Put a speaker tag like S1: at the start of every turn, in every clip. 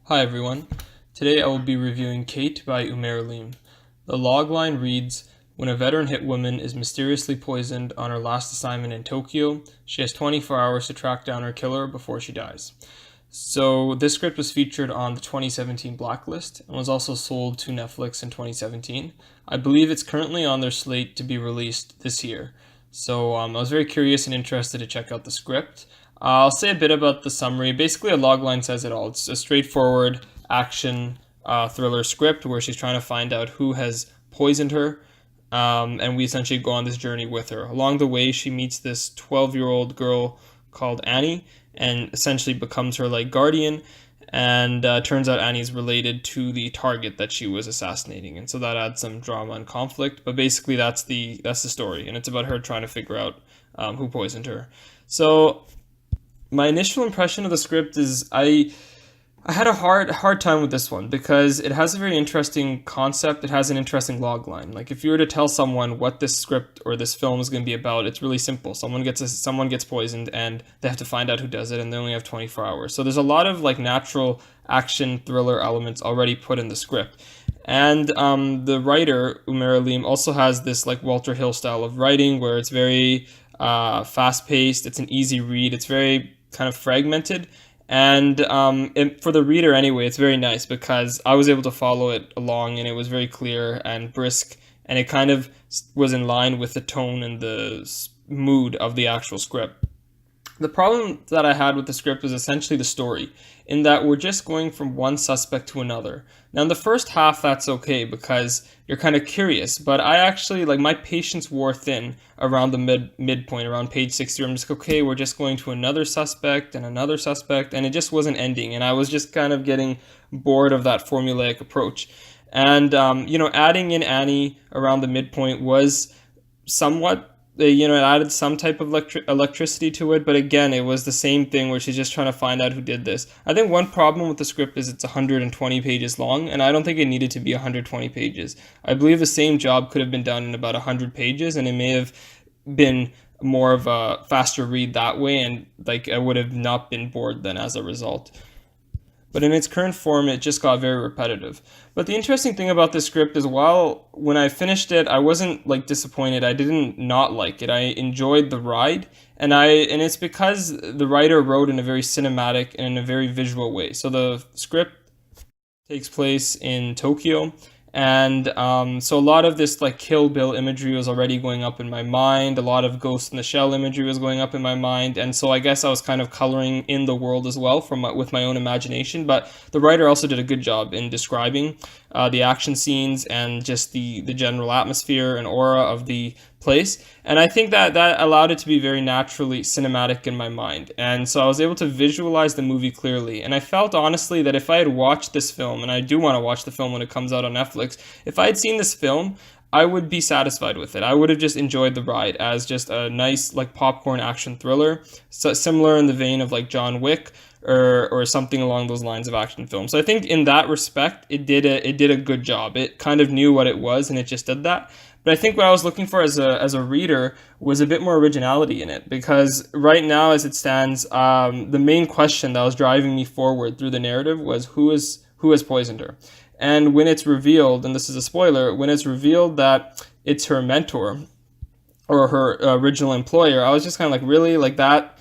S1: Hi everyone. Today I will be reviewing Kate by Umair Aleem. The logline reads, when a veteran hitwoman is mysteriously poisoned on her last assignment in Tokyo, she has 24 hours to track down her killer before she dies. So this script was featured on the 2017 Blacklist and was also sold to Netflix in 2017. I believe it's currently on their slate to be released this year. So I was very curious and interested to check out the script. I'll say a bit about the summary. Basically, a logline says it all. It's a straightforward action thriller script where she's trying to find out who has poisoned her, and we essentially go on this journey with her. Along the way, she meets this 12-year-old girl called Annie, and essentially becomes her like guardian. And turns out Annie's related to the target that she was assassinating, and so that adds some drama and conflict. But basically, that's the story, and it's about her trying to figure out who poisoned her. So my initial impression of the script is I had a hard time with this one because it has a very interesting concept. It has an interesting log line. Like if you were to tell someone what this script or this film is going to be about, it's really simple. Someone gets poisoned and they have to find out who does it, and they only have 24 hours. So there's a lot of like natural action thriller elements already put in the script. And the writer Umair Aleem also has this like Walter Hill style of writing where it's very fast paced. It's an easy read. It's very kind of fragmented. And for the reader anyway, it's very nice because I was able to follow it along, and it was very clear and brisk, and it kind of was in line with the tone and the mood of the actual script. The problem that I had with the script was essentially the story, in that we're just going from one suspect to another. Now, in the first half, that's okay because you're kind of curious, but I actually, like, my patience wore thin around the midpoint, around page 60. I'm just, okay, we're just going to another suspect, and it just wasn't ending, and I was just kind of getting bored of that formulaic approach. And, adding in Annie around the midpoint was somewhat it added some type of electricity to it, but again, it was the same thing where she's just trying to find out who did this. I think one problem with the script is it's 120 pages long, and I don't think it needed to be 120 pages. I believe the same job could have been done in about 100 pages, and it may have been more of a faster read that way, and like I would have not been bored then as a result. But in its current form, it just got very repetitive. But the interesting thing about this script is, while when I finished it, I wasn't like disappointed. I didn't not like it. I enjoyed the ride, and it's because the writer wrote in a very cinematic and in a very visual way. So the script takes place in Tokyo. And so a lot of this like Kill Bill imagery was already going up in my mind. A lot of Ghost in the Shell imagery was going up in my mind, and so I guess I was kind of coloring in the world as well with my own imagination. But the writer also did a good job in describing the action scenes and just the general atmosphere and aura of the place. And I think that allowed it to be very naturally cinematic in my mind. And so I was able to visualize the movie clearly. And I felt honestly that if I had watched this film, and I do want to watch the film when it comes out on Netflix, if I had seen this film, I would be satisfied with it. I would have just enjoyed the ride as just a nice like popcorn action thriller, so similar in the vein of like John Wick or something along those lines of action films. So I think in that respect, it did a good job. It kind of knew what it was, and it just did that. But I think what I was looking for as a reader was a bit more originality in it, because right now, as it stands, the main question that was driving me forward through the narrative was who has poisoned her. And when it's revealed, and this is a spoiler, when it's revealed that it's her mentor or her original employer, I was just kind of like, really, like that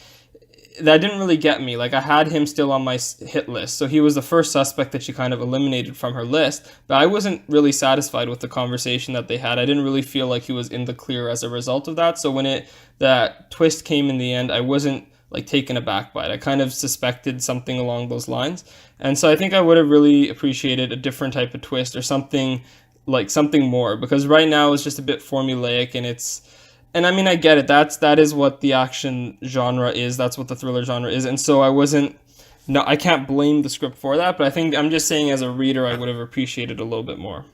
S1: didn't really get me. Like, I had him still on my hit list, so he was the first suspect that she kind of eliminated from her list, but I wasn't really satisfied with the conversation that they had. I didn't really feel like he was in the clear as a result of that. So when that twist came in the end, I wasn't like taken aback by it. I kind of suspected something along those lines, and so I think I would have really appreciated a different type of twist or something more, because right now it's just a bit formulaic, and I mean, I get it. That is what the action genre is. That's what the thriller genre is. And so I can't blame the script for that, but I think I'm just saying as a reader, I would have appreciated a little bit more.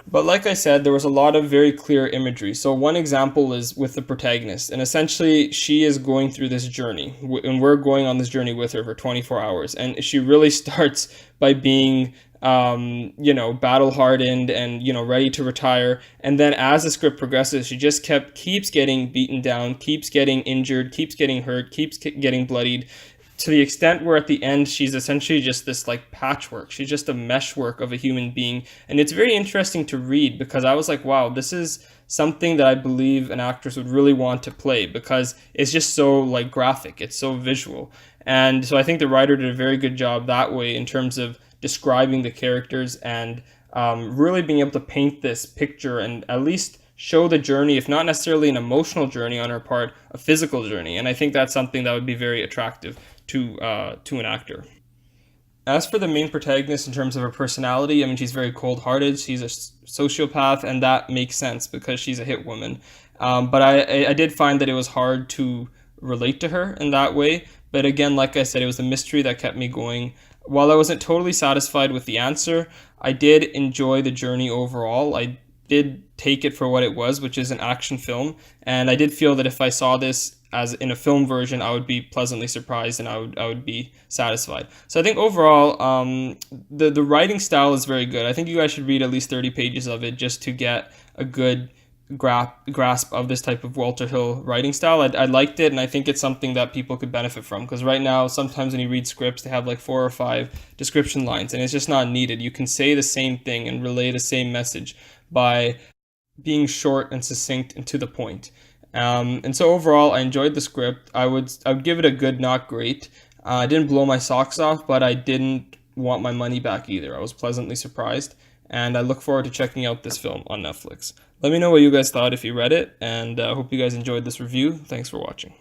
S1: But like I said, there was a lot of very clear imagery. So one example is with the protagonist, and essentially she is going through this journey, and we're going on this journey with her for 24 hours. And she really starts by being battle hardened and, ready to retire. And then as the script progresses, she just keeps getting beaten down, keeps getting injured, keeps getting hurt, keeps getting bloodied, to the extent where at the end she's essentially just this like patchwork. She's just a meshwork of a human being, and it's very interesting to read because I was like, wow, this is something that I believe an actress would really want to play because it's just so like graphic, it's so visual. And so I think the writer did a very good job that way in terms of describing the characters and really being able to paint this picture and at least show the journey, if not necessarily an emotional journey on her part, a physical journey. And I think that's something that would be very attractive to an actor. As for the main protagonist in terms of her personality, I mean, she's very cold-hearted. She's a sociopath, and that makes sense because she's a hit woman. But I did find that it was hard to relate to her in that way. But again, like I said, it was the mystery that kept me going. While I wasn't totally satisfied with the answer, I did enjoy the journey overall. I did take it for what it was, which is an action film, and I did feel that if I saw this as in a film version, I would be pleasantly surprised and I would be satisfied. So I think overall, the writing style is very good. I think you guys should read at least 30 pages of it just to get a good grasp of this type of Walter Hill writing style. I liked it, and I think it's something that people could benefit from because right now, sometimes when you read scripts, they have like 4 or 5 description lines, and it's just not needed. You can say the same thing and relay the same message by being short and succinct and to the point. And so overall, I enjoyed the script. I would give it a good, not great. I didn't blow my socks off, but I didn't want my money back either. I was pleasantly surprised, and I look forward to checking out this film on Netflix. Let me know what you guys thought if you read it, and I hope you guys enjoyed this review. Thanks for watching.